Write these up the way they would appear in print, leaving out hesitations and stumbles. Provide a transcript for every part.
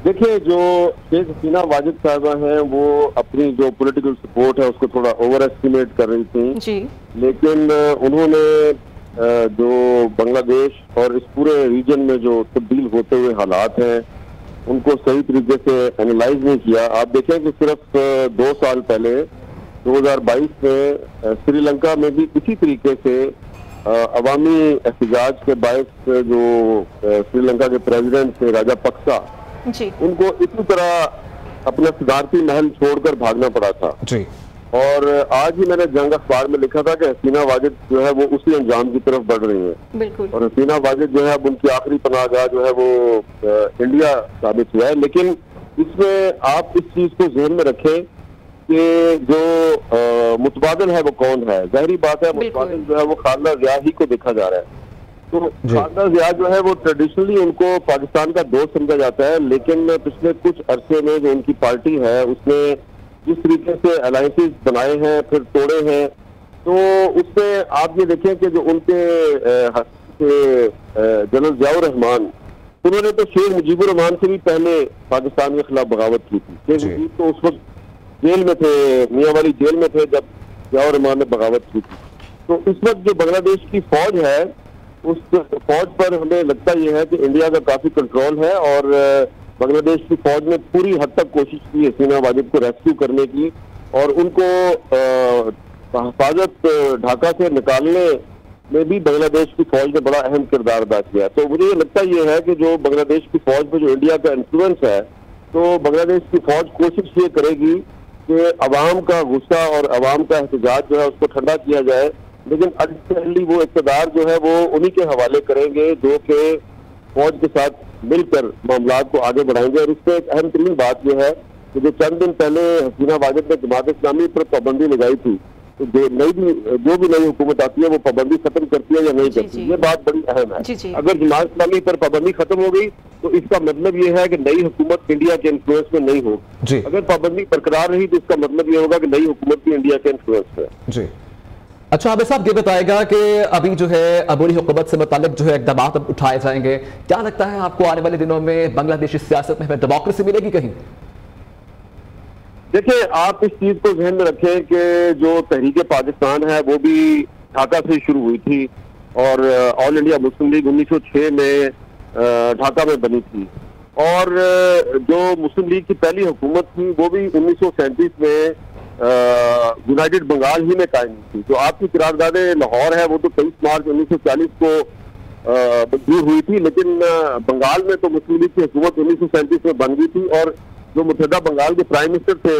देखिए, जो शेख हसीना वाजिद साहिबा हैं वो अपनी जो पॉलिटिकल सपोर्ट है उसको थोड़ा ओवर एस्टिमेट कर रही थी जी। लेकिन उन्होंने जो बांग्लादेश और इस पूरे रीजन में जो तब्दील होते हुए हालात हैं उनको सही तरीके से एनालाइज नहीं किया। आप देखें कि सिर्फ 2 साल पहले 2022 में श्रीलंका में भी इसी तरीके से अवामी एहतजाज के बायस जो श्रीलंका के प्रेसिडेंट थे राजापक्सा जी। उनको इसी तरह अपना सदारती महल छोड़कर भागना पड़ा था जी। और आज ही मैंने जंग अखबार में लिखा था कि हसीना वाजिद जो है वो उसी अंजाम की तरफ बढ़ रही है। बिल्कुल। और हसीना वाजिद जो है अब उनकी आखिरी पनाहगाह जो है वो इंडिया साबित हुआ है। लेकिन इसमें आप इस चीज को ज़हन में रखें कि जो मुतबादिल है वो कौन है। जाहिर बात है मुतबादिल जो है वो खालिदा जिया ही को देखा जा रहा है। तो खालिदा जिया जो है वो ट्रेडिशनली उनको पाकिस्तान का दोस्त समझा जाता है, लेकिन पिछले कुछ अरसे में जो उनकी पार्टी है उसने जिस तरीके से अलायंसेस बनाए हैं फिर तोड़े हैं, तो उसमें आप ये देखें कि जो उनके जनरल जियाउर रहमान उन्होंने तो शेख मुजीबुर रहमान से भी पहले पाकिस्तान के खिलाफ बगावत की थी। शेख मुजीब तो उस वक्त जेल में थे, मियां वाली जेल में थे जब जियाउर रहमान ने बगावत की थी। तो इस वक्त जो बांग्लादेश की फौज है उस फौज पर हमें लगता यह है कि इंडिया का काफी कंट्रोल है और बांग्लादेश की फौज ने पूरी हद तक कोशिश की हसीना वाजिद को रेस्क्यू करने की और उनको हिफाजत ढाका से निकालने में भी बांग्लादेश की फौज ने बड़ा अहम किरदार अदा किया। तो मुझे ये लगता ये है कि जो बांग्लादेश की फौज पर जो इंडिया का इन्फ्लुएंस है, तो बांग्लादेश की फौज कोशिश ये करेगी कि अवाम का गुस्सा और अवाम का एहतजाज जो है उसको ठंडा किया जाए, लेकिन अल्टीमेटली वो इक़्तिदार जो है वो उन्हीं के हवाले करेंगे जो कि फौज के साथ मिलकर मामलात को आगे बढ़ाएंगे। और इससे एक अहम तरीन बात यह है कि जो चंद दिन पहले हसीना वाजिद ने जमात इस्लामी पर पाबंदी लगाई थी, तो जो भी नई हुकूमत आती है वो पाबंदी खत्म करती है या नहीं करती, ये बात बड़ी अहम है। अगर जमात इस्लामी पर पाबंदी खत्म हो गई तो इसका मतलब ये है कि नई हुकूमत इंडिया के इन्फ्लुएंस में नहीं होगी। अगर पाबंदी बरकरार रही तो इसका मतलब ये होगा कि नई हुकूमत भी इंडिया के इन्फ्लुएंस है। जी। अच्छा, आबिद साहब ये बताएगा कि अभी जो है अबूरी हुकूमत से मुतालिक जो है इक़दाम उठाए जाएंगे, क्या लगता है आपको आने वाले दिनों में बांग्लादेशी सियासत में हमें डेमोक्रेसी मिलेगी कहीं? देखिए, आप इस चीज को ध्यान में रखें कि जो तहरीक पाकिस्तान है वो भी ढाका से शुरू हुई थी और ऑल इंडिया मुस्लिम लीग 1906 में ढाका में बनी थी और जो मुस्लिम लीग की पहली हुकूमत थी वो भी 1937 में यूनाइटेड बंगाल ही में कायम थी। जो आपकी करारदाद लाहौर है वो तो 23 मार्च 1940 को मंजूर हुई थी, लेकिन बंगाल में तो मुस्लिम लीग की हुकूमत 1937 में बन गई थी और जो मुतहदा बंगाल के प्राइम मिनिस्टर थे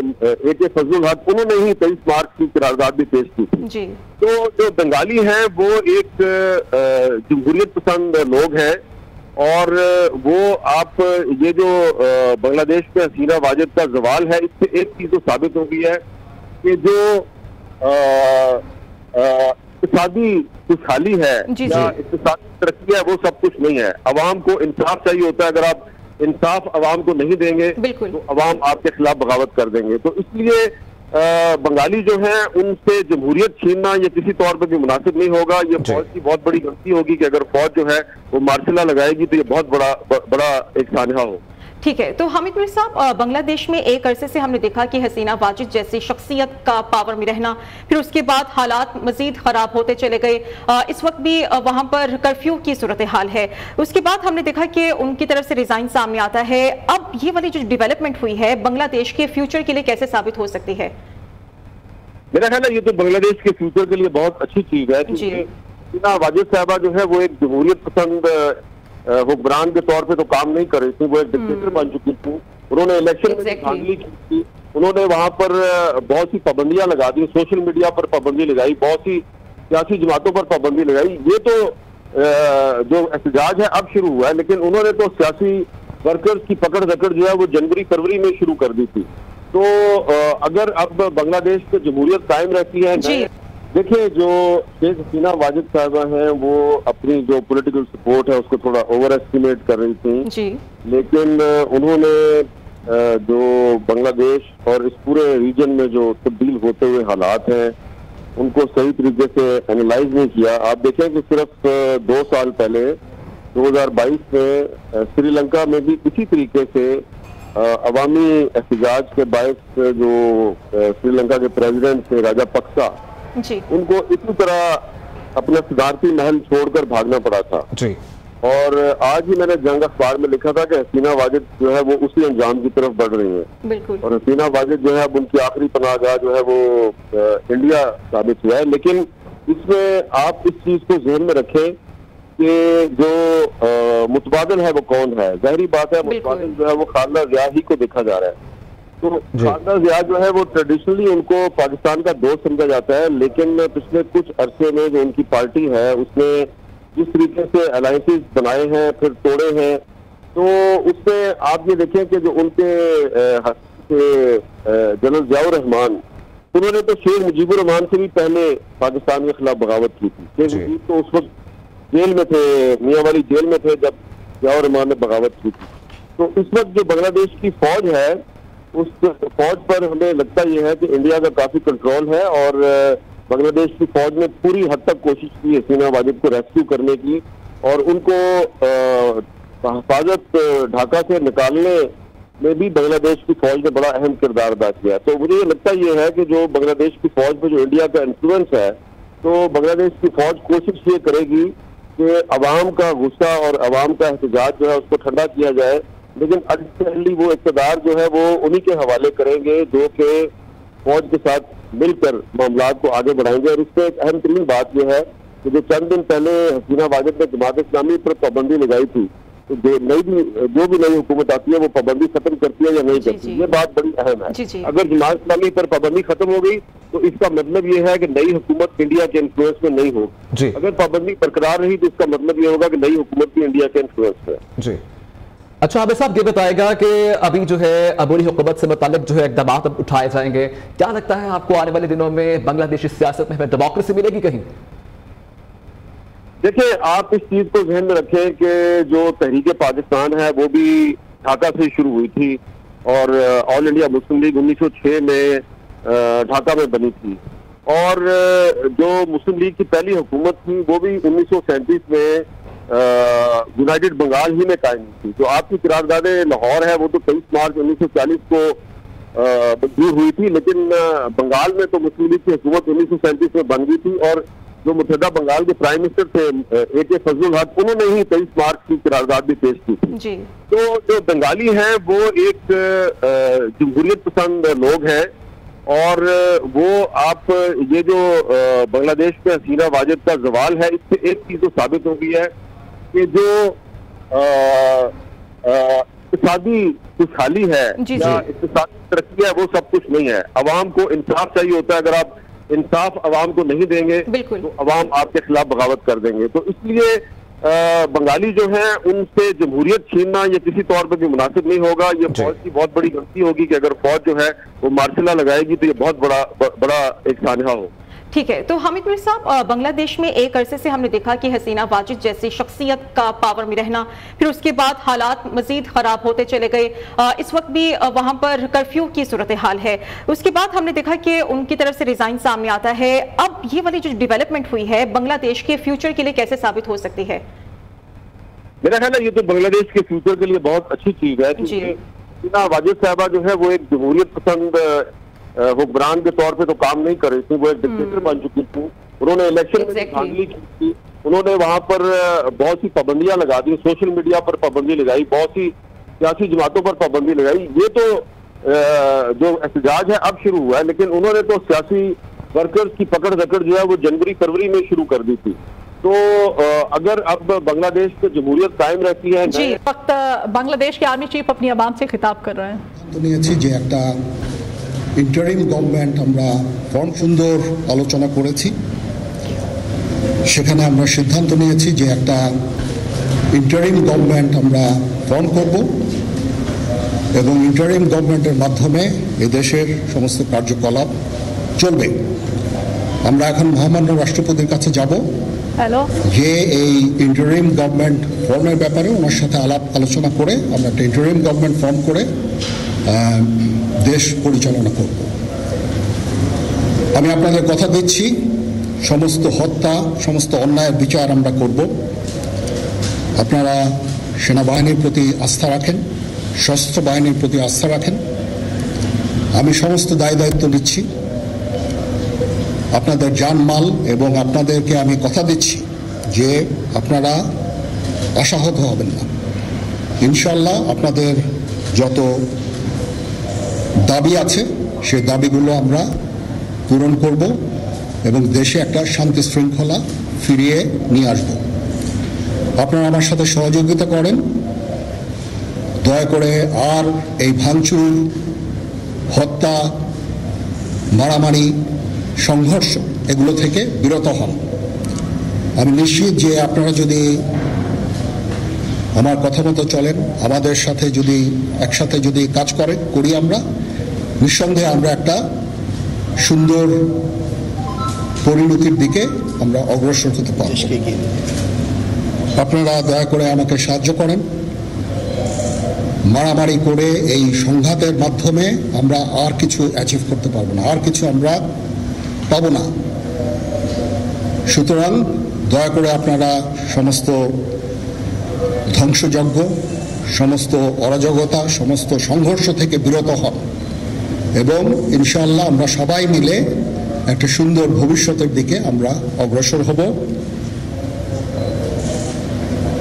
AK फजलुल हक, उन्होंने ही 23 मार्च की करारदाद भी पेश की थी जी। तो जो बंगाली हैं वो एक जमहूरियत पसंद लोग हैं और वो आप ये जो बांग्लादेश में हसीना वाजिद का जवाल है इससे एक चीज तो साबित हो गई है कि जो इक़्तिसादी खुशहाली है या इक़्तिसादी तरक्की है वो सब कुछ नहीं है। अवाम को इंसाफ चाहिए होता है, अगर आप इंसाफ अवाम को नहीं देंगे तो अवाम आपके खिलाफ बगावत कर देंगे। तो इसलिए बंगाली जो है उनसे जमहूरियत छीनना ये किसी तौर पर भी मुनासिब नहीं होगा। ये फौज की बहुत बड़ी गलती होगी कि अगर फौज जो है वो मार्शला लगाएगी तो ये बहुत बड़ा एक सानहा हो। ठीक है, तो हामिद मीर साहब, बांग्लादेश में एक अरसे से हमने देखा कि हसीना वाजिद जैसी शख्सियत का पावर में रहना, फिर उसके बाद हालात मजीद खराब होते चले गए। इस वक्त भी वहां पर कर्फ्यू की सूरत हाल है। उसके बाद हमने देखा कि उनकी तरफ से रिजाइन सामने आता है। अब ये वाली जो डेवलपमेंट हुई है बांग्लादेश के फ्यूचर के लिए कैसे साबित हो सकती है? मेरा ख्याल है ये तो बांग्लादेश के फ्यूचर के लिए बहुत अच्छी चीज है क्योंकि हसीना वाजिद साहबा जो है वो एक जमहूरियत पसंद हुक्मरान के तौर पे तो काम नहीं कर रही थी, वो एक डिक्टेटर बन चुकी थी। उन्होंने इलेक्शन में धांधली की थी, उन्होंने वहां पर बहुत सी पाबंदियां लगा दी, सोशल मीडिया पर पाबंदी लगाई, बहुत सी सियासी जमातों पर पाबंदी लगाई। ये तो जो एहतजाज है अब शुरू हुआ है, लेकिन उन्होंने तो सियासी वर्कर्स की पकड़ दकड़ जो है वो जनवरी फरवरी में शुरू कर दी थी। तो अगर अब बांग्लादेश में जमहूरियत कायम रहती है, देखिए जो शेख हसीना वाजिद साहिबा हैं वो अपनी जो पॉलिटिकल सपोर्ट है उसको थोड़ा ओवर एस्टिमेट कर रही थी जी। लेकिन उन्होंने जो बांग्लादेश और इस पूरे रीजन में जो तब्दील होते हुए हालात हैं उनको सही तरीके से एनालाइज नहीं किया। आप देखें कि सिर्फ 2 साल पहले 2022 में श्रीलंका में भी इसी तरीके से अवामी एहतजाज के बायस जो श्रीलंका के प्रेसिडेंट थे राजापक्सा जी, उनको इसी तरह अपना सदारती महल छोड़कर भागना पड़ा था जी। और आज ही मैंने जंग अखबार में लिखा था कि हसीना वाजिद जो है वो उसी अंजाम की तरफ बढ़ रही है। बिल्कुल। और हसीना वाजिद जो है अब उनकी आखिरी पनाहगाह जो है वो इंडिया साबित हुआ है। लेकिन इसमें आप इस चीज को ज़हन में रखें कि जो मुतबादिल है वो कौन है। ज़ाहिरी बात है मुतबादिल जो है वो खालिदा ज़िया ही को देखा जा रहा है। तो खालिदा ज़िया जो है वो ट्रेडिशनली उनको पाकिस्तान का दोस्त समझा जाता है, लेकिन पिछले कुछ अरसे में जो उनकी पार्टी है उसने जिस तरीके से अलायंसेस बनाए हैं फिर तोड़े हैं, तो उसमें आप ये देखें कि जो उनके जनरल ज़ियाउर रहमान, उन्होंने तो शेख मुजीबुर रहमान से भी पहले पाकिस्तान के खिलाफ बगावत की थी। शेख मुजीब तो उस वक्त जेल में थे, मियां वाली जेल में थे जब ज़ियाउर रहमान ने बगावत की थी। तो इस वक्त जो बांग्लादेश की फौज है उस फौज पर हमें लगता यह है कि इंडिया का काफी कंट्रोल है और बांग्लादेश की फौज ने पूरी हद तक कोशिश की हसीना वाजिद को रेस्क्यू करने की और उनको हिफाजत ढाका से निकालने में भी बांग्लादेश की फौज ने बड़ा अहम किरदार अदा किया। तो मुझे ये लगता ये है कि जो बांग्लादेश की फौज पर जो इंडिया का इन्फ्लुएंस है, तो बांग्लादेश की फौज कोशिश ये करेगी कि अवाम का गुस्सा और अवाम का एहतजाज जो है उसको ठंडा किया जाए, लेकिन अल्टीमेटली वो इक़्तिदार जो है वो उन्हीं के हवाले करेंगे जो कि फौज के साथ मिलकर मामलात को आगे बढ़ाएंगे। और इससे एक अहम तरीन बात यह है कि जो चंद दिन पहले हसीना वाजिद ने जमात इस्लामी पर पाबंदी लगाई थी, तो जो भी नई हुकूमत आती है वो पाबंदी खत्म करती है या नहीं करती, ये बात बड़ी अहम है। अगर जमात इस्लामी पर पाबंदी खत्म हो गई तो इसका मतलब ये है कि नई हुकूमत इंडिया के इन्फ्लुएंस में नहीं होगी। अगर पाबंदी बरकरार रही तो इसका मतलब ये होगा कि नई हुकूमत भी इंडिया के इन्फ्लुएंस है। जी। अच्छा आबिद साहब, ये बताएगा कि अभी जो है अबूरी हुकूमत से मुतालिक जो है इक़दामात उठाए जाएंगे, क्या लगता है आपको आने वाले दिनों में बांग्लादेशी सियासत में हमें डेमोक्रेसी मिलेगी कहीं? देखिए, आप इस चीज को ध्यान में रखें कि जो तहरीक पाकिस्तान है वो भी ढाका से शुरू हुई थी और ऑल इंडिया मुस्लिम लीग 1906 में ढाका में बनी थी और जो मुस्लिम लीग की पहली हुकूमत थी वो भी 1937 में यूनाइटेड बंगाल ही में कायम थी। जो आपकी करारदाद लाहौर है वो तो 23 मार्च 1940 को मंजूर हुई थी, लेकिन बंगाल में तो मुस्लिम लीग की हुकूमत 1937 में बन गई थी और जो मुतहदा बंगाल के प्राइम मिनिस्टर थे ए के फजलुल हक, उन्होंने ही 23 मार्च की करारदाद भी पेश की थी जी। तो जो बंगाली हैं वो एक जमहूरियत पसंद लोग हैं और वो आप ये जो बांग्लादेश में हसीना वाजिद का जवाल है, इससे एक चीज तो साबित हो गई है कि जो इक़्तिसादी खुशहाली है या इक़्तिसादी तरक्की है वो सब कुछ नहीं है। अवाम को इंसाफ चाहिए होता है, अगर आप इंसाफ अवाम को नहीं देंगे तो अवाम आपके खिलाफ बगावत कर देंगे। तो इसलिए बंगाली जो है उनसे जमहूरियत छीनना ये किसी तौर पर भी मुनासिब नहीं होगा। ये फौज की बहुत बड़ी गलती होगी कि अगर फौज जो है वो मार्शला लगाएगी तो ये बहुत बड़ा एक सानहा हो। ठीक है, तो हामिद मीर साहब, बांग्लादेश में एक अरसे से हमने देखा कि हसीना वाजिद जैसी शख्सियत का पावर में रहना, फिर उसके बाद हालात मजीद खराब होते चले गए। इस वक्त भी वहां पर कर्फ्यू की सूरत हाल है। उसके बाद हमने देखा कि उनकी तरफ से रिजाइन सामने आता है। अब ये वाली जो डेवलपमेंट हुई है बांग्लादेश के फ्यूचर के लिए कैसे साबित हो सकती है? मेरा ख्याल है ये तो बांग्लादेश के फ्यूचर के लिए बहुत अच्छी चीज है, क्योंकि हसीना वाजिद साहबा जो है वो एक जमहूरियत पसंद हुक्मरान के तौर पे तो काम नहीं कर रही थी, वो एक डिक्टेटर बन चुकी थी। उन्होंने इलेक्शन में धांधली की थी, उन्होंने वहां पर बहुत सी पाबंदियां लगा दी, सोशल मीडिया पर पाबंदी लगाई, बहुत सी सियासी जमातों पर पाबंदी लगाई। ये तो जो एहतजाज है अब शुरू हुआ है, लेकिन उन्होंने तो सियासी वर्कर्स की पकड़ दकड़ जो है वो जनवरी फरवरी में शुरू कर दी थी। तो अगर अब बांग्लादेश में जमहूरियत कायम रहती है जी, वक्त बांग्लादेश के आर्मी चीफ अपनी आवाम से खिताब कर रहे हैं। ইন্টারিম গভর্নমেন্ট আমরা ফর্ম সুন্দর আলোচনা করেছি, সেখানে আমরা সিদ্ধান্ত নিয়েছি যে একটা ইন্টারিম গভর্নমেন্ট আমরা ফর্ম করব এবং ইন্টারিম গভর্নমেন্টের মাধ্যমে এদেশের সমস্ত কার্যকলাপ চলবে। আমরা এখন মহামান্য রাষ্ট্রপতির কাছে যাব যে এই ইন্টারিম গভর্নমেন্ট ফর্মের ব্যাপারে ওনার সাথে আলাপ আলোচনা করে আমরা একটা ইন্টারিম গভর্নমেন্ট ফর্ম করে দেশ পরিচালনা করব। আমি আপনাদের কথা দিচ্ছি সমস্ত হত্যা সমস্ত অন্যায়ের বিচার আমরা করব। আপনারা সেনাবাহিনীর প্রতি আস্থা রাখেন, সশস্ত্র বাহিনীর প্রতি আস্থা রাখেন। আমি সমস্ত দায়িত্ব নিচ্ছি, আপনাদের জানমাল, এবং আপনাদেরকে আমি কথা দিচ্ছি যে আপনারা আশাহত হবেন না। ইনশাল্লাহ আপনাদের যত দাবি আছে সেই দাবিগুলো আমরা পূরণ করব এবং দেশে একটা শান্তি শৃঙ্খলা ফিরিয়ে নিয়ে আসব। আপনারা আমার সাথে সহযোগিতা করেন, দয়া করে আর এই ভাঙচুর, হত্যা, মারামারি, সংঘর্ষ এগুলো থেকে বিরত হন। আমি নিশ্চিত যে আপনারা যদি আমার কথা মতো চলেন, আমাদের সাথে যদি একসাথে যদি কাজ করি আমরা, নিঃসন্দেহে আমরা একটা সুন্দর পরিণতির দিকে আমরা অগ্রসর হতে পারব। আপনারা দয়া করে আমাকে সাহায্য করেন। মারামারি করে এই সংঘাতের মাধ্যমে আমরা আর কিছু অ্যাচিভ করতে পারবো না, আর কিছু আমরা পাবো না। সুতরাং দয়া করে আপনারা সমস্ত ধ্বংসযজ্ঞ, সমস্ত অরাজকতা, সমস্ত সংঘর্ষ থেকে বিরত হন এবং ইনশাআল্লাহ আমরা সবাই মিলে একটা সুন্দর ভবিষ্যতের দিকে আমরা অগ্রসর হব।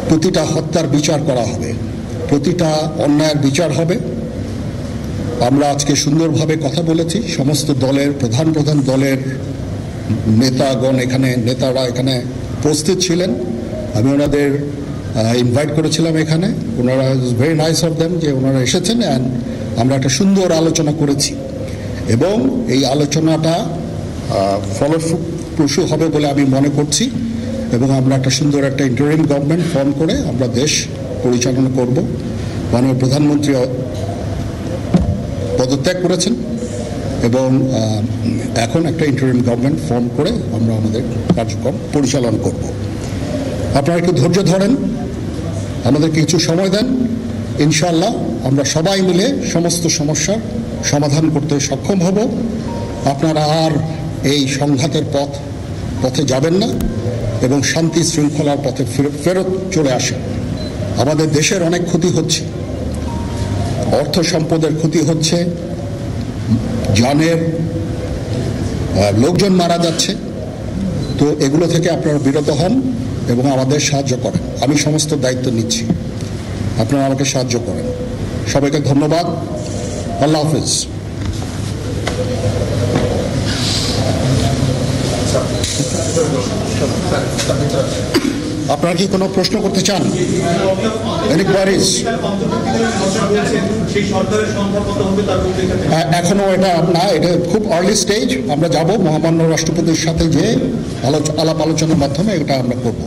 প্রতিটা হত্যার বিচার করা হবে, প্রতিটা অন্যায়ের বিচার হবে। আমরা আজকে সুন্দরভাবে কথা বলেছি, সমস্ত দলের প্রধান দলের নেতারা এখানে উপস্থিত ছিলেন। আমি ওনাদের ইনভাইট করেছিলাম এখানে, ওনারা ভেরি নাইস অফ দেম যে ওনারা এসেছেন, অ্যান্ড আমরা একটা সুন্দর আলোচনা করেছি এবং এই আলোচনাটা ফলপ্রসূ হবে বলে আমি মনে করছি এবং আমরা একটা সুন্দর একটা ইন্টারিম গভর্নমেন্ট ফর্ম করে আমরা দেশ পরিচালনা করব। মাননীয় প্রধানমন্ত্রী পদত্যাগ করেছেন এবং এখন একটা ইন্টারিম গভর্নমেন্ট ফর্ম করে আমরা আমাদের কার্যক্রম পরিচালনা করব। আপনারা একটু ধৈর্য ধরেন, আমাদেরকে কিছু সময় দেন, ইনশাআল্লাহ আমরা সবাই মিলে সমস্ত সমস্যার সমাধান করতে সক্ষম হব। আপনারা আর এই সংঘাতের পথে যাবেন না এবং শান্তি শৃঙ্খলার পথে ফেরত চলে আসেন। আমাদের দেশের অনেক ক্ষতি হচ্ছে, অর্থ সম্পদের ক্ষতি হচ্ছে, জানের লোকজন মারা যাচ্ছে। তো এগুলো থেকে আপনারা বিরত হন এবং আমাদের সাহায্য করেন। আমি সমস্ত দায়িত্ব নিচ্ছি, আপনারা আমাকে সাহায্য করেন। সবাইকে ধন্যবাদ। আল্লাহ হাফিজ। আপনারা কি কোনো প্রশ্ন করতে চান? এখনো এটা না, এটা খুব আর্লি স্টেজ। আমরা যাব মহামান্য রাষ্ট্রপতির সাথে যে আলাপ আলোচনার মাধ্যমে এটা আমরা করব।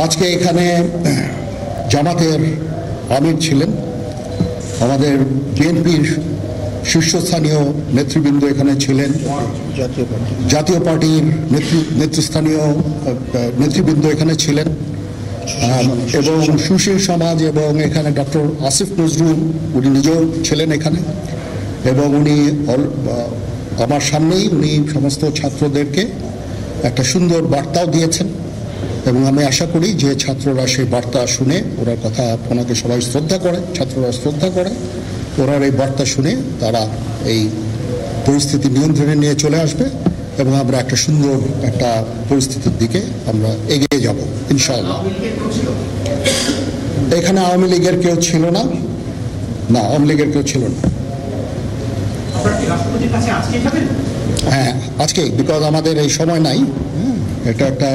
আজকে এখানে জামাতের আমির ছিলেন, আমাদের বিএনপির শীর্ষস্থানীয় নেতৃবৃন্দ এখানে ছিলেন, জাতীয় পার্টির নেতৃস্থানীয় নেতৃবৃন্দ এখানে ছিলেন এবং সুশীল সমাজ, এবং এখানে ডক্টর আসিফ নজরুল উনি নিজেও ছিলেন এখানে, এবং উনি আমার সামনেই উনি সমস্ত ছাত্রদেরকে একটা সুন্দর বার্তাও দিয়েছেন এবং আমি আশা করি যে ছাত্ররা সেই বার্তা শুনে ওনার কথা, ওনাকে সবাই শ্রদ্ধা করে, ছাত্ররা শ্রদ্ধা করে, ওনার এই বার্তা শুনে তারা এই পরিস্থিতি নিয়ন্ত্রণে নিয়ে চলে আসবে এবং আমরা একটা সুন্দর একটা পরিস্থিতির দিকে আমরা এগিয়ে যাব ইনশাআল্লাহ। এখানে আওয়ামী লীগের কেউ ছিল না, আওয়ামী লীগের কেউ ছিল না। হ্যাঁ, আজকে, বিকজ আমাদের এই সময় নাই, এটা একটা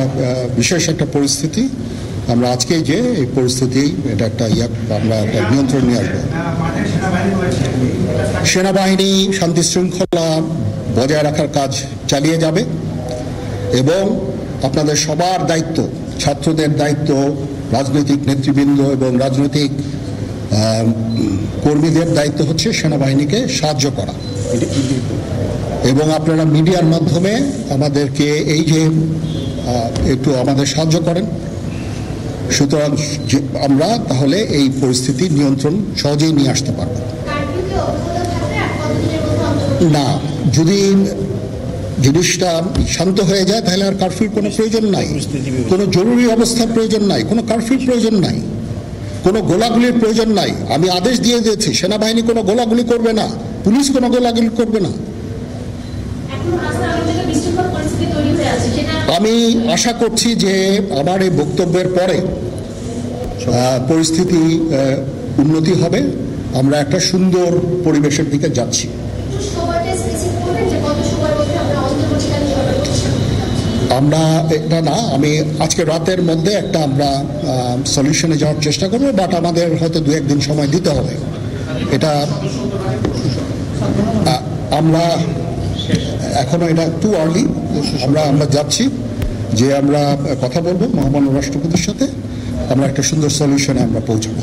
বিশেষ একটা পরিস্থিতি। আমরা আজকে যে এই পরিস্থিতি, এটা একটা আমরা একটা নিয়ন্ত্রণ নিয়ে আসবো। সেনাবাহিনী শান্তি শৃঙ্খলা বজায় রাখার কাজ চালিয়ে যাবে এবং আপনাদের সবার দায়িত্ব, ছাত্রদের দায়িত্ব, রাজনৈতিক নেতৃবৃন্দ এবং রাজনৈতিক কর্মীদের দায়িত্ব হচ্ছে সেনাবাহিনীকে সাহায্য করা এবং আপনারা মিডিয়ার মাধ্যমে আমাদেরকে এই যে একটু আমাদের সাহায্য করেন। সুতরাং আমরা তাহলে এই পরিস্থিতি নিয়ন্ত্রণ সহজেই নিয়ে আসতে পারব। না, যদি জিনিসটা শান্ত হয়ে যায় তাহলে আর কারফিউর কোনো প্রয়োজন নাই, কোনো জরুরি অবস্থার প্রয়োজন নাই, কোনো কারফিউর প্রয়োজন নাই, কোনো গোলাগুলির প্রয়োজন নাই। আমি আদেশ দিয়ে দিয়েছি সেনাবাহিনী কোনো গোলাগুলি করবে না, পুলিশ কোনো গোলাগুলি করবে না। আমি আশা করছি যে আমার এই বক্তব্যের পরে পরিস্থিতি উন্নতি হবে, আমরা একটা সুন্দর পরিবেশের দিকে যাচ্ছি। আমরা এটা না, আমি আজকে রাতের মধ্যে একটা আমরা সলিউশনে যাওয়ার চেষ্টা করবো, বাট আমাদের হয়তো 2-1 দিন সময় দিতে হবে। এটা আমরা এখনো এটা টু আর্লি, আমরা যাচ্ছি যে আমরা কথা বলবো মহামান্য রাষ্ট্রপতির সাথে, আমরা একটা সুন্দর সলিউশনে আমরা পৌঁছাবো।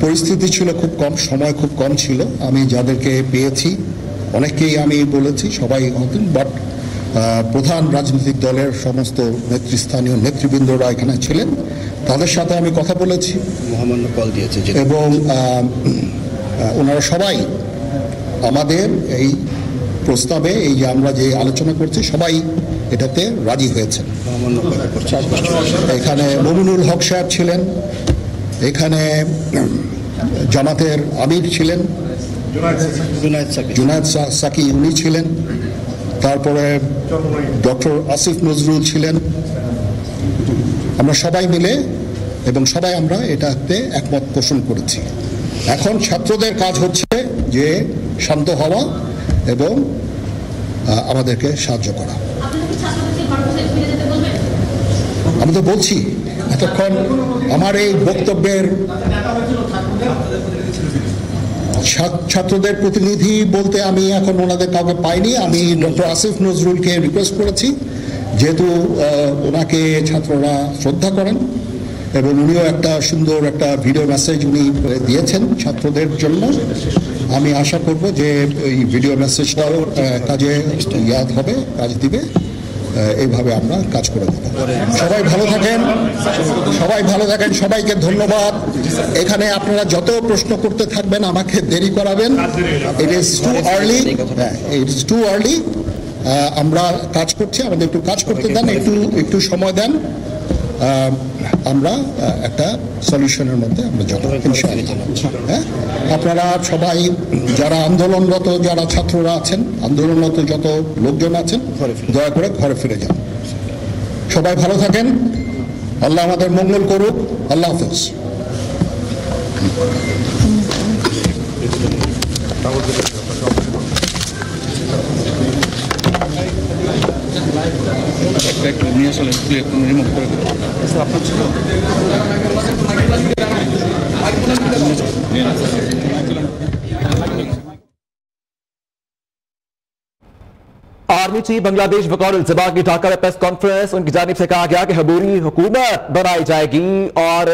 পরিস্থিতি ছিল খুব কম, সময় খুব কম ছিল। আমি যাদেরকে পেয়েছি অনেককেই আমি বলেছি, সবাই হতেন, বাট প্রধান রাজনৈতিক দলের সমস্ত নেতৃস্থানীয় নেতৃবৃন্দরা এখানে ছিলেন, তাদের সাথে আমি কথা বলেছি, মহামান্য কল দিয়েছে এবং ওনারা সবাই আমাদের এই প্রস্তাবে, এই যে আমরা যে আলোচনা করছি, সবাই এটাতে রাজি হয়েছেন। এখানে মমিনুল হক সাহেব ছিলেন, এখানে জামাতের আমির ছিলেন, জুনায়েদ সাকি উনি ছিলেন, তারপরে ডক্টর আসিফ নজরুল ছিলেন। আমরা সবাই মিলে এবং সবাই আমরা এটাতে একমত পোষণ করেছি। এখন ছাত্রদের কাজ হচ্ছে যে শান্ত হওয়া এবং আমাদেরকে সাহায্য করা। আমি তো বলছি এতক্ষণ আমার এই বক্তব্যের ছাত্রদের প্রতিনিধি বলতে আমি এখন ওনাদের কাউকে পাইনি। আমি ডক্টর আসিফ নজরুলকে রিকোয়েস্ট করেছি, যেহেতু ওনাকে ছাত্ররা শ্রদ্ধা করেন এবং উনিও একটা সুন্দর একটা ভিডিও মেসেজ উনি দিয়েছেন ছাত্রদের জন্য। আমি আশা করব যে এই ভিডিও মেসেজটাও কাজে ইয়াদ হবে, কাজ দিবে। এইভাবে আমরা কাজ করে দেব। সবাই ভালো থাকেন, সবাই ভালো থাকেন, সবাইকে ধন্যবাদ। এখানে আপনারা যত প্রশ্ন করতে থাকবেন আমাকে দেরি করাবেন। It is too early, it is too early. আমরা কাজ করছি, আমাদের একটু কাজ করতে দেন, একটু সময় দেন। আমরা একটা সলিউশনের মধ্যে আমরা যাব ইনশাআল্লাহ। হ্যাঁ, আপনারা সবাই যারা আন্দোলনরত, যারা ছাত্ররা আছেন, আন্দোলনরত যত লোকজন আছেন, দয়া করে ঘরে ফিরে যান। সবাই ভালো থাকেন, আল্লাহ আমাদের মঙ্গল করুক। আল্লাহ হাফেজ। आर्मी चीफ बांग्लादेश वक़ौर अल-ज़मा की ढाका में प्रेस कॉन्फ्रेंस। उनकी जानिब से कहा गया कि हबूरी हुकूमत बनाई जाएगी और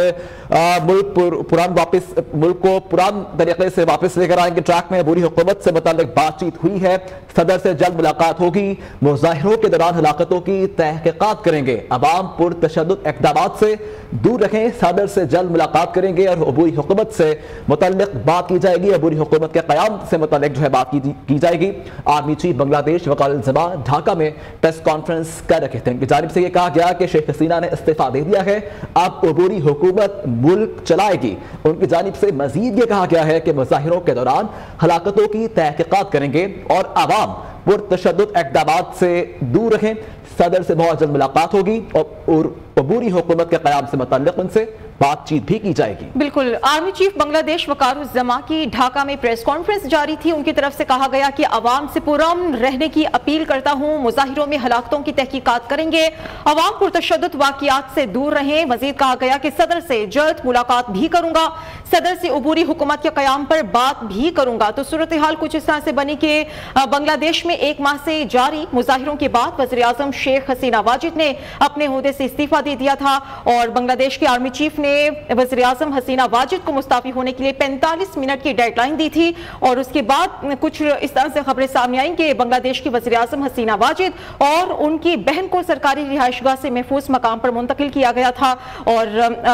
मुल्क को पुरान तरीके से वापस लेकर आएंगे। ट्रैक में हबूरी हुकूमत से मुताल्लिक बातचीत हुई है, सदर से जल्द मुलाकात होगी, मुज़ाहिरों के दौरान हलाकतों की तहकीकात करेंगे, अवाम पुरतशद्दुद इक़दामात से दूर रखें, सदर से जल्द मुलाकात करेंगे और हबूरी हुकूमत से मुताल्लिक बात की जाएगी, हबूरी हुकूमत के क़याम से मुताल्लिक जो है बात की जाएगी। आर्मी चीफ बांग्लादेश वक़ौर अल-ज़मा ढाका में प्रेस कॉन्फ्रेंस कर रखे थे। उनकी जानिब से यह कहा गया कि शेख हसीना ने इस्तीफा दे दिया है, अब अबूरी हुकूमत मुल्क चलाएगी। उनकी जानिब से मजीद ये कहा गया है कि मुज़ाहिरों के दौरान हलाकतों की तहकीकात करेंगे और आवाम पुरतशद्दुद इक़दामात से दूर रहें, सदर से बहुत जल्द मुलाकात होगी और अबूरी हुकूमत के क़याम से मुताल्लिक़ उनसे बातचीत भी की जाएगी। बिल्कुल, आर्मी चीफ बांग्लादेश वक़ौर अल-ज़मा की ढाका में प्रेस कॉन्फ्रेंस जारी थी। उनकी तरफ से कहा गया कि अवाम से पुरअमन रहने की अपील करता हूं, मुज़ाहिरों में हलाकतों की तहकीकात करेंगे, अवाम पुरतशद्दुद वाक़ियात से दूर रहें। मज़ीद कहा गया कि सदर से जल्द मुलाकात भी करूंगा, सदर से अबूरी हुकूमत के क़याम पर बात भी करूंगा। तो सूरत हाल कुछ इस तरह से बनी कि बांग्लादेश में 1 माह से जारी मुज़ाहिरों के बाद वज़ीर आज़म शेख हसीना वाजिद ने अपने ओहदे से इस्तीफा दे दिया था और बांग्लादेश के आर्मी चीफ ने वज़ीर आज़म हसीना वाजिद को मुस्ताफ़ी होने के लिए 45 मिनट की डेडलाइन दी थी और उसके बाद कुछ इस तरह से खबरें सामने आई कि बांग्लादेश की वज़ीर आज़म हसीना वाजिद और उनकी बहन को सरकारी रिहाइशगाह से महफूज मकाम पर मुंतकिल किया गया था और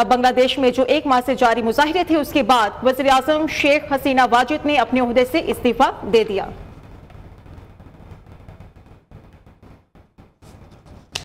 बांग्लादेश में जो 1 माह से जारी मुज़ाहिरे थे उसके बाद वज़ीर आज़म शेख हसीना वाजिद ने अपने ओहदे से इस्तीफा दे दिया।